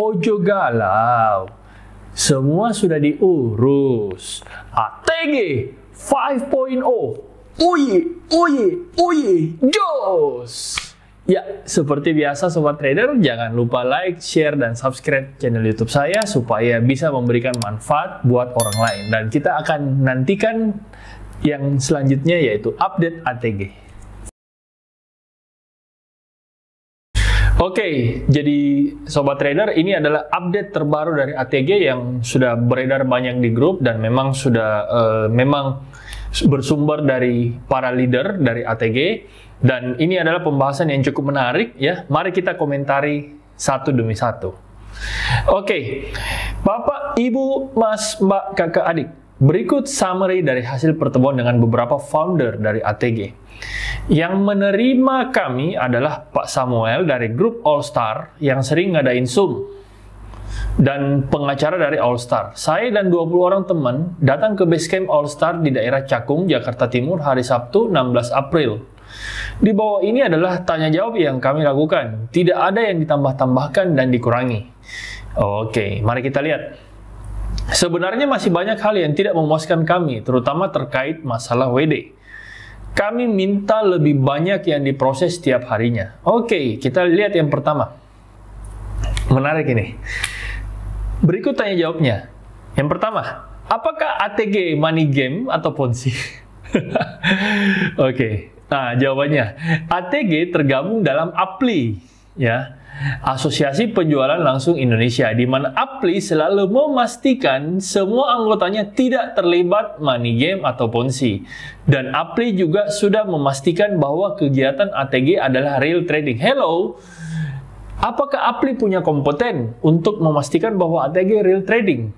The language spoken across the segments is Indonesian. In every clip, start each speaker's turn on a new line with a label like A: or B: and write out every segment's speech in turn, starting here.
A: ojo galau. Semua sudah diurus. ATG 5.0. Uye, jos! Ya, seperti biasa Sobat Trader, jangan lupa like, share, dan subscribe channel YouTube saya supaya bisa memberikan manfaat buat orang lain. Dan kita akan nantikan yang selanjutnya yaitu update ATG. Oke, jadi Sobat Trader, ini adalah update terbaru dari ATG yang sudah beredar banyak di grup dan memang sudah memang bersumber dari para leader dari ATG. Dan ini adalah pembahasan yang cukup menarik ya. Mari kita komentari satu demi satu. Oke, Bapak, Ibu, Mas, Mbak, Kakak, Adik. Berikut summary dari hasil pertemuan dengan beberapa founder dari ATG. Yang menerima kami adalah Pak Samuel dari grup All Star yang sering ngadain Zoom. Dan pengacara dari All Star. Saya dan 20 orang teman datang ke basecamp All Star di daerah Cakung, Jakarta Timur hari Sabtu 16 April. Di bawah ini adalah tanya jawab yang kami lakukan. Tidak ada yang ditambah-tambahkan dan dikurangi. Oke, mari kita lihat. Sebenarnya masih banyak hal yang tidak memuaskan kami, terutama terkait masalah WD. Kami minta lebih banyak yang diproses setiap harinya. Oke, kita lihat yang pertama. Menarik ini. Berikut tanya jawabnya. Yang pertama, apakah ATG money game atau Ponzi? Oke. Nah, jawabannya, ATG tergabung dalam APLI, ya, Asosiasi Penjualan Langsung Indonesia, di mana APLI selalu memastikan semua anggotanya tidak terlibat money game atau Ponzi. Dan APLI juga sudah memastikan bahwa kegiatan ATG adalah real trading. Hello, apakah APLI punya kompeten untuk memastikan bahwa ATG real trading?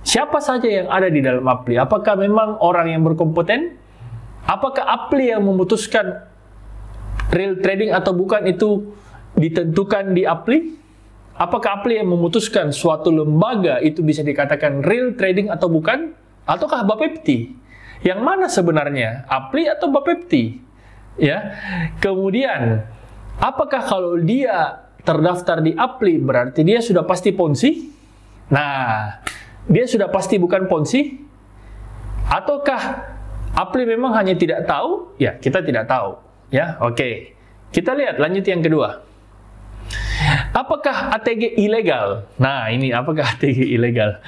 A: Siapa saja yang ada di dalam APLI? Apakah memang orang yang berkompeten? Apakah APLI yang memutuskan real trading atau bukan itu ditentukan di APLI? Apakah APLI yang memutuskan suatu lembaga itu bisa dikatakan real trading atau bukan? Ataukah Bapepti? Yang mana sebenarnya? APLI atau Bapepti? Ya. Kemudian, apakah kalau dia terdaftar di APLI berarti dia sudah pasti Ponzi? Nah, dia sudah pasti bukan Ponzi? Ataukah APLI memang hanya tidak tahu? Ya, kita tidak tahu. Ya, oke. Kita lihat, lanjut yang kedua. Apakah ATG ilegal? Nah, ini apakah ATG ilegal?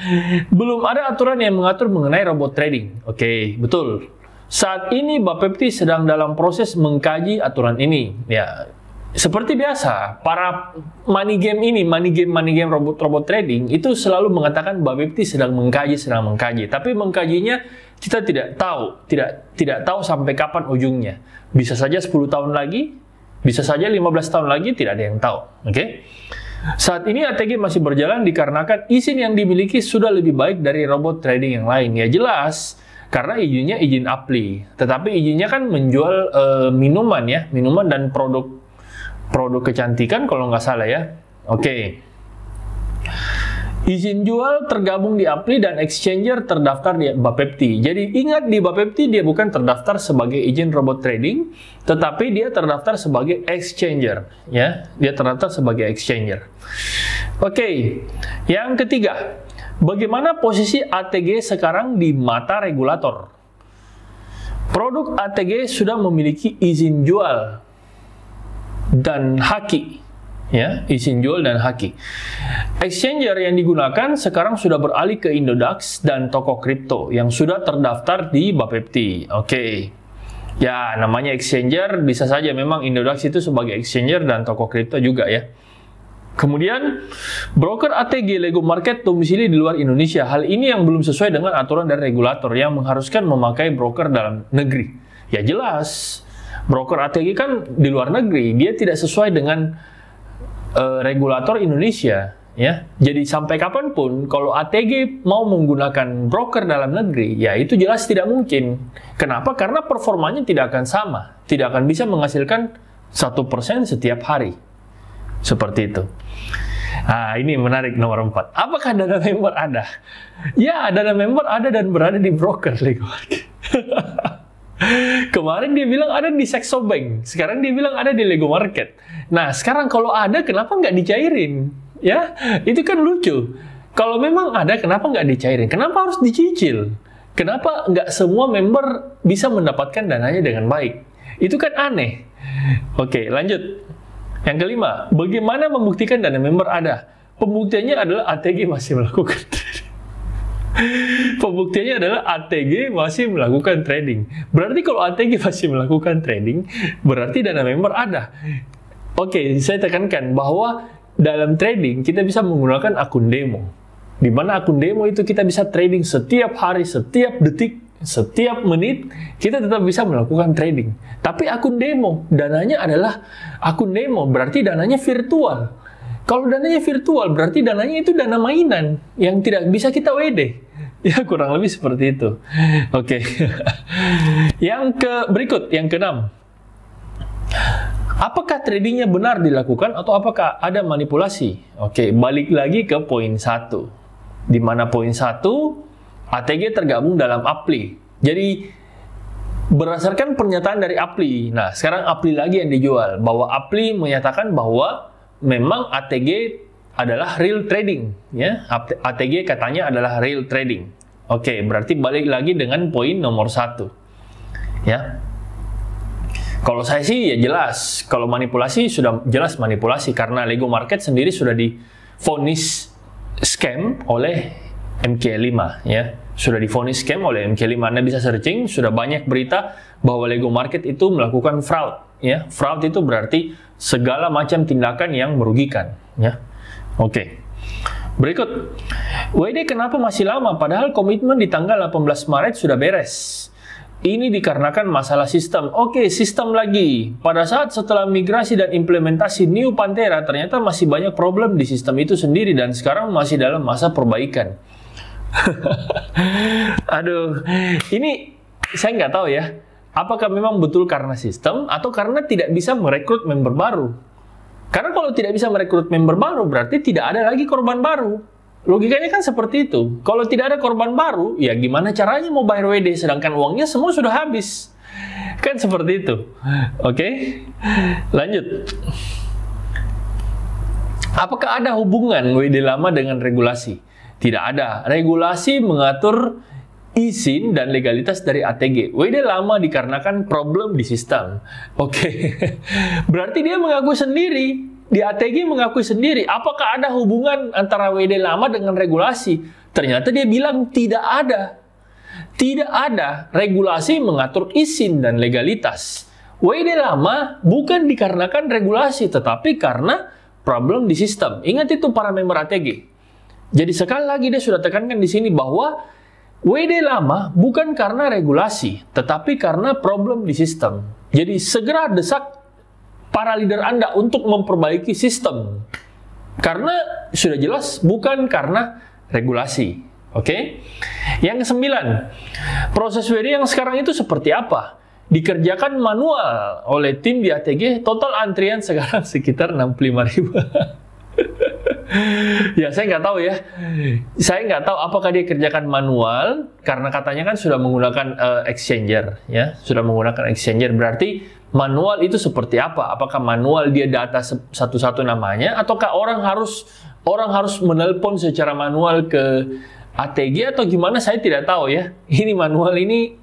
A: Belum ada aturan yang mengatur mengenai robot trading. Oke, betul. Saat ini Bapepti sedang dalam proses mengkaji aturan ini. Ya, seperti biasa, para money game robot trading itu selalu mengatakan Bapepti sedang mengkaji. Tapi mengkajinya kita tidak tahu sampai kapan ujungnya. Bisa saja 10 tahun lagi, bisa saja 15 tahun lagi, tidak ada yang tahu. Oke? Saat ini ATG masih berjalan dikarenakan izin yang dimiliki sudah lebih baik dari robot trading yang lain. Ya jelas, karena izinnya izin APLI. Tetapi izinnya kan menjual minuman ya, minuman dan produk kecantikan kalau nggak salah ya. Oke. Izin jual tergabung di APLI dan exchanger terdaftar di Bapepti. Jadi ingat, di Bapepti dia bukan terdaftar sebagai izin robot trading, tetapi dia terdaftar sebagai exchanger. Ya, dia terdaftar sebagai exchanger. Oke, yang ketiga, bagaimana posisi ATG sekarang di mata regulator? Produk ATG sudah memiliki izin jual dan haki. Ya, izin jual dan haki. Exchanger yang digunakan sekarang sudah beralih ke Indodax dan toko kripto yang sudah terdaftar di Bapepti. Oke. Ya, namanya exchanger, bisa saja memang Indodax itu sebagai exchanger dan toko kripto juga ya. Kemudian, broker ATG Lego Market domisili di luar Indonesia. Hal ini yang belum sesuai dengan aturan dari regulator yang mengharuskan memakai broker dalam negeri. Ya jelas, broker ATG kan di luar negeri, dia tidak sesuai dengan regulator Indonesia, ya. Jadi sampai kapanpun kalau ATG mau menggunakan broker dalam negeri, ya itu jelas tidak mungkin. Kenapa? Karena performanya tidak akan sama, tidak akan bisa menghasilkan 1% setiap hari, seperti itu. Nah, ini menarik nomor 4. Apakah dana member ada? Ya, dana member ada dan berada di broker Lego Market. Kemarin dia bilang ada di Saxo Bank, sekarang dia bilang ada di Lego Market. Nah, sekarang kalau ada, kenapa nggak dicairin? Ya, itu kan lucu. Kalau memang ada, kenapa nggak dicairin? Kenapa harus dicicil? Kenapa nggak semua member bisa mendapatkan dananya dengan baik? Itu kan aneh. Oke, lanjut. Yang kelima, bagaimana membuktikan dana member ada? Pembuktiannya adalah ATG masih melakukan trading. Pembuktiannya adalah ATG masih melakukan trading. Berarti kalau ATG masih melakukan trading, berarti dana member ada. Oke, saya tekankan bahwa dalam trading kita bisa menggunakan akun demo. Di mana akun demo itu kita bisa trading setiap hari, setiap detik, setiap menit, kita tetap bisa melakukan trading. Tapi akun demo, dananya adalah akun demo, berarti dananya virtual. Kalau dananya virtual, berarti dananya itu dana mainan yang tidak bisa kita WD. Ya, kurang lebih seperti itu. Oke. Berikut, yang keenam. Apakah tradingnya benar dilakukan atau apakah ada manipulasi? Oke, balik lagi ke poin 1. Di mana poin 1, ATG tergabung dalam Apply. Jadi, berdasarkan pernyataan dari Apply. Nah, sekarang Apply lagi yang dijual. Bahwa Apply menyatakan bahwa memang ATG adalah real trading. Ya, ATG katanya adalah real trading. Oke, berarti balik lagi dengan poin nomor 1. Ya. Kalau saya sih ya jelas, kalau manipulasi sudah jelas manipulasi karena Lego Market sendiri sudah divonis scam oleh MK5 ya. Sudah divonis scam oleh MK5. Anda bisa searching, sudah banyak berita bahwa Lego Market itu melakukan fraud ya. Fraud itu berarti segala macam tindakan yang merugikan ya. Oke. Berikut. WD kenapa masih lama padahal komitmen di tanggal 18 Maret sudah beres? Ini dikarenakan masalah sistem. Oke, sistem lagi. Pada saat setelah migrasi dan implementasi New Panthera, ternyata masih banyak problem di sistem itu sendiri dan sekarang masih dalam masa perbaikan. Aduh, ini saya nggak tahu ya. Apakah memang betul karena sistem atau karena tidak bisa merekrut member baru? Karena kalau tidak bisa merekrut member baru, berarti tidak ada lagi korban baru. Logikanya kan seperti itu. Kalau tidak ada korban baru, ya gimana caranya mau bayar WD sedangkan uangnya semua sudah habis? Kan seperti itu. Oke? Lanjut. Apakah ada hubungan WD lama dengan regulasi? Tidak ada. Regulasi mengatur izin dan legalitas dari ATG. WD lama dikarenakan problem di sistem. Oke. Berarti dia mengaku sendiri. Di ATG mengakui sendiri, apakah ada hubungan antara WD lama dengan regulasi? Ternyata dia bilang tidak ada. Tidak ada. Regulasi mengatur izin dan legalitas. WD lama bukan dikarenakan regulasi, tetapi karena problem di sistem. Ingat itu para member ATG. Jadi sekali lagi dia sudah tekankan di sini bahwa WD lama bukan karena regulasi, tetapi karena problem di sistem. Jadi segera desak para leader Anda untuk memperbaiki sistem. Karena sudah jelas bukan karena regulasi. Oke? Yang ke-9, proses WD yang sekarang itu seperti apa? Dikerjakan manual oleh tim di ATG, total antrian sekarang sekitar 65.000. Ya, saya nggak tahu ya. Saya nggak tahu apakah dia kerjakan manual, karena katanya kan sudah menggunakan exchanger. Ya, sudah menggunakan exchanger, berarti manual itu seperti apa? Apakah manual dia data satu-satu namanya, ataukah orang harus menelpon secara manual ke ATG atau gimana? Saya tidak tahu ya. Ini manual ini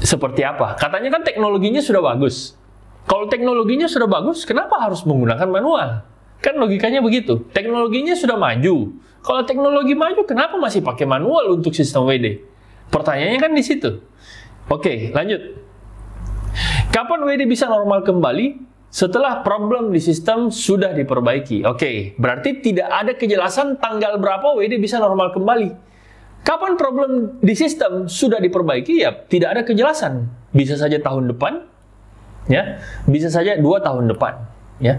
A: seperti apa? Katanya kan teknologinya sudah bagus. Kalau teknologinya sudah bagus, kenapa harus menggunakan manual? Kan logikanya begitu. Teknologinya sudah maju. Kalau teknologi maju, kenapa masih pakai manual untuk sistem WD? Pertanyaannya kan di situ. Oke, lanjut. Kapan WD bisa normal kembali? Setelah problem di sistem sudah diperbaiki. Oke, berarti tidak ada kejelasan tanggal berapa WD bisa normal kembali. Kapan problem di sistem sudah diperbaiki? Ya, tidak ada kejelasan. Bisa saja tahun depan, ya. Bisa saja 2 tahun depan, ya.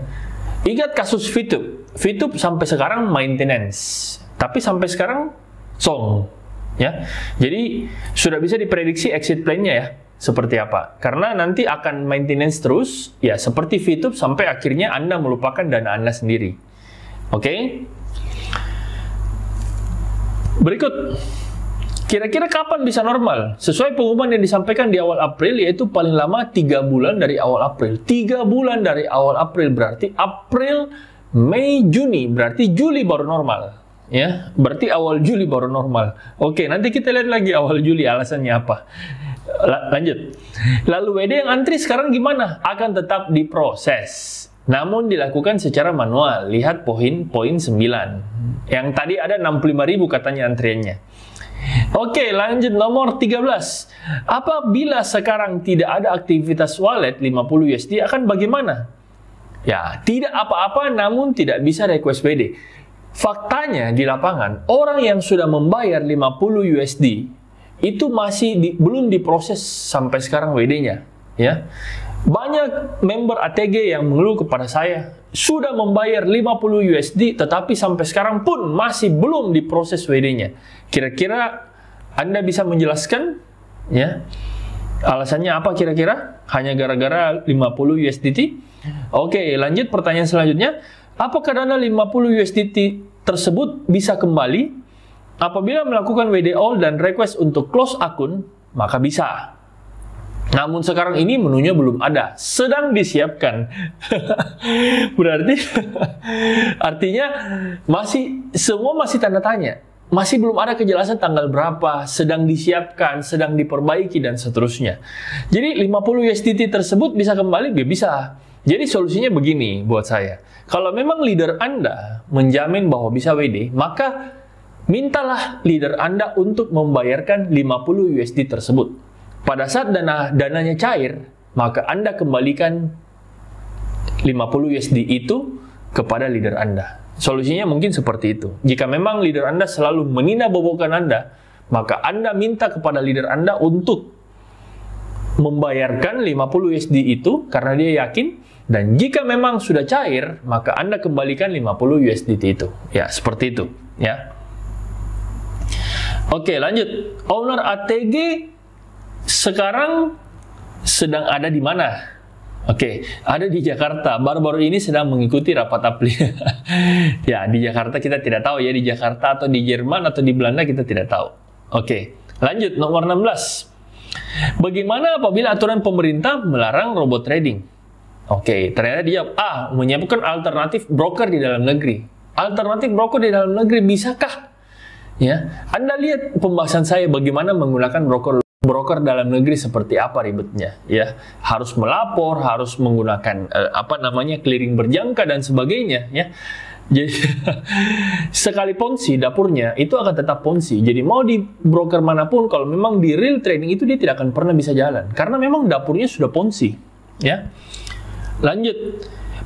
A: Ingat kasus VTube. VTube sampai sekarang maintenance, tapi sampai sekarang song, ya. Jadi sudah bisa diprediksi exit plan-nya ya. Seperti apa? Karena nanti akan maintenance terus, ya seperti VTube sampai akhirnya Anda melupakan dana Anda sendiri. Oke? Berikut. Kira-kira kapan bisa normal? Sesuai pengumuman yang disampaikan di awal April, yaitu paling lama 3 bulan dari awal April. 3 bulan dari awal April berarti April, Mei, Juni, berarti Juli baru normal. Ya, berarti awal Juli baru normal. Oke, nanti kita lihat lagi awal Juli alasannya apa. Lanjut. Lalu WD yang antri sekarang gimana? Akan tetap diproses, namun dilakukan secara manual. Lihat poin 9. Yang tadi ada 65.000 katanya antriannya. Oke, lanjut nomor 13. Apabila sekarang tidak ada aktivitas wallet 50 USD akan bagaimana? Ya, tidak apa-apa namun tidak bisa request WD. Faktanya di lapangan, orang yang sudah membayar 50 USD itu masih belum diproses sampai sekarang WD-nya. Ya. Banyak member ATG yang mengeluh kepada saya, sudah membayar 50 USD tetapi sampai sekarang pun masih belum diproses WD-nya. Kira-kira Anda bisa menjelaskan? Ya. Alasannya apa kira-kira? Hanya gara-gara 50 USDT? Oke, lanjut pertanyaan selanjutnya. Apakah dana 50 USDT tersebut bisa kembali? Apabila melakukan WD all dan request untuk close akun, maka bisa. Namun sekarang ini menunya belum ada, sedang disiapkan. Berarti artinya semua masih tanda tanya. Masih belum ada kejelasan tanggal berapa, sedang disiapkan, sedang diperbaiki dan seterusnya. Jadi 50 USDT tersebut bisa kembali? Bisa. Jadi solusinya begini buat saya. Kalau memang leader Anda menjamin bahwa bisa WD, maka mintalah leader Anda untuk membayarkan 50 USD tersebut. Pada saat dananya cair, maka Anda kembalikan 50 USD itu kepada leader Anda. Solusinya mungkin seperti itu. Jika memang leader Anda selalu meninabobokan Anda, maka Anda minta kepada leader Anda untuk membayarkan 50 USD itu karena dia yakin. Dan jika memang sudah cair, maka Anda kembalikan 50 USDT itu. Ya, seperti itu. Ya. Oke, lanjut. Owner ATG sekarang sedang ada di mana? Oke, ada di Jakarta. Baru-baru ini sedang mengikuti rapat apli. Ya, di Jakarta kita tidak tahu ya. Di Jakarta atau di Jerman atau di Belanda kita tidak tahu. Oke, lanjut. Nomor 16. Bagaimana apabila aturan pemerintah melarang robot trading? Oke, ternyata dia menyiapkan alternatif broker di dalam negeri. Alternatif broker di dalam negeri bisakah? Ya, Anda lihat pembahasan saya bagaimana menggunakan broker dalam negeri seperti apa ribetnya. Ya, harus melapor, harus menggunakan clearing berjangka dan sebagainya. Ya, jadi sekali ponzi dapurnya itu akan tetap ponzi. Jadi mau di broker manapun, kalau memang di real trading itu dia tidak akan pernah bisa jalan karena memang dapurnya sudah ponzi. Ya. Lanjut,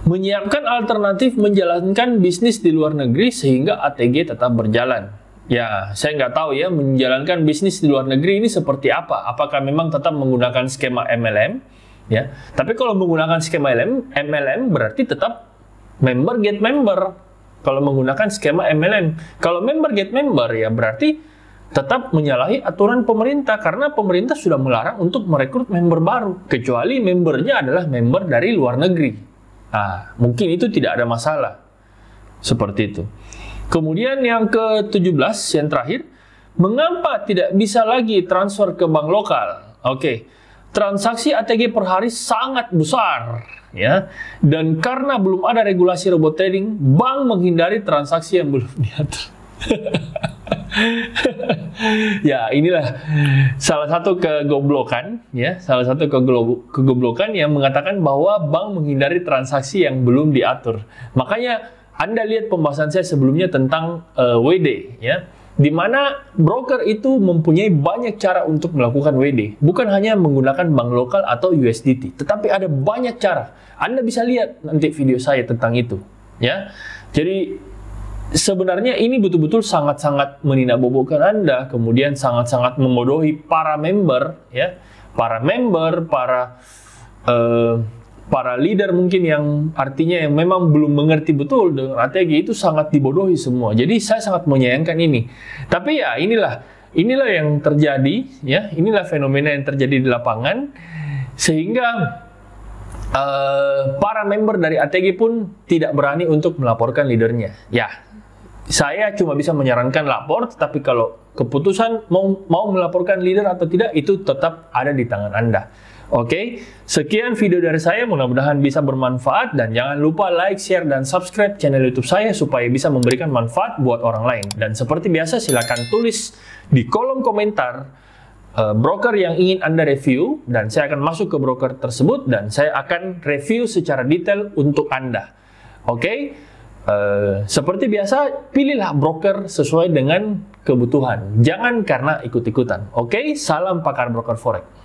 A: menyiapkan alternatif menjalankan bisnis di luar negeri sehingga ATG tetap berjalan. Ya, saya nggak tahu ya menjalankan bisnis di luar negeri ini seperti apa. Apakah memang tetap menggunakan skema MLM? Ya, tapi kalau menggunakan skema MLM berarti tetap member get member. Kalau menggunakan skema MLM, kalau member get member ya berarti tetap menyalahi aturan pemerintah karena pemerintah sudah melarang untuk merekrut member baru kecuali membernya adalah member dari luar negeri. Mungkin itu tidak ada masalah. Seperti itu. Kemudian yang ke-17 yang terakhir, mengapa tidak bisa lagi transfer ke bank lokal? Oke. Transaksi ATG per hari sangat besar ya. Dan karena belum ada regulasi robot trading, bank menghindari transaksi yang belum diatur. Ya, inilah salah satu kegoblokan ya, salah satu kegoblokan yang mengatakan bahwa bank menghindari transaksi yang belum diatur. Makanya Anda lihat pembahasan saya sebelumnya tentang WD ya, di mana broker itu mempunyai banyak cara untuk melakukan WD, bukan hanya menggunakan bank lokal atau USDT, tetapi ada banyak cara. Anda bisa lihat nanti video saya tentang itu ya. Jadi sebenarnya ini betul-betul sangat-sangat meninabobokan Anda, kemudian sangat-sangat membodohi para member, ya, para leader mungkin yang artinya yang memang belum mengerti betul dengan ATG itu sangat dibodohi semua. Jadi saya sangat menyayangkan ini. Tapi ya inilah yang terjadi, ya, inilah fenomena yang terjadi di lapangan sehingga para member dari ATG pun tidak berani untuk melaporkan leadernya. Ya. Saya cuma bisa menyarankan lapor, tetapi kalau keputusan mau melaporkan leader atau tidak, itu tetap ada di tangan Anda. Oke, sekian video dari saya, mudah-mudahan bisa bermanfaat, dan jangan lupa like, share, dan subscribe channel YouTube saya supaya bisa memberikan manfaat buat orang lain. Dan seperti biasa, silakan tulis di kolom komentar broker yang ingin Anda review, dan saya akan masuk ke broker tersebut dan saya akan review secara detail untuk Anda. Oke, seperti biasa, pilihlah broker sesuai dengan kebutuhan, jangan karena ikut-ikutan. Oke, salam pakar broker forex.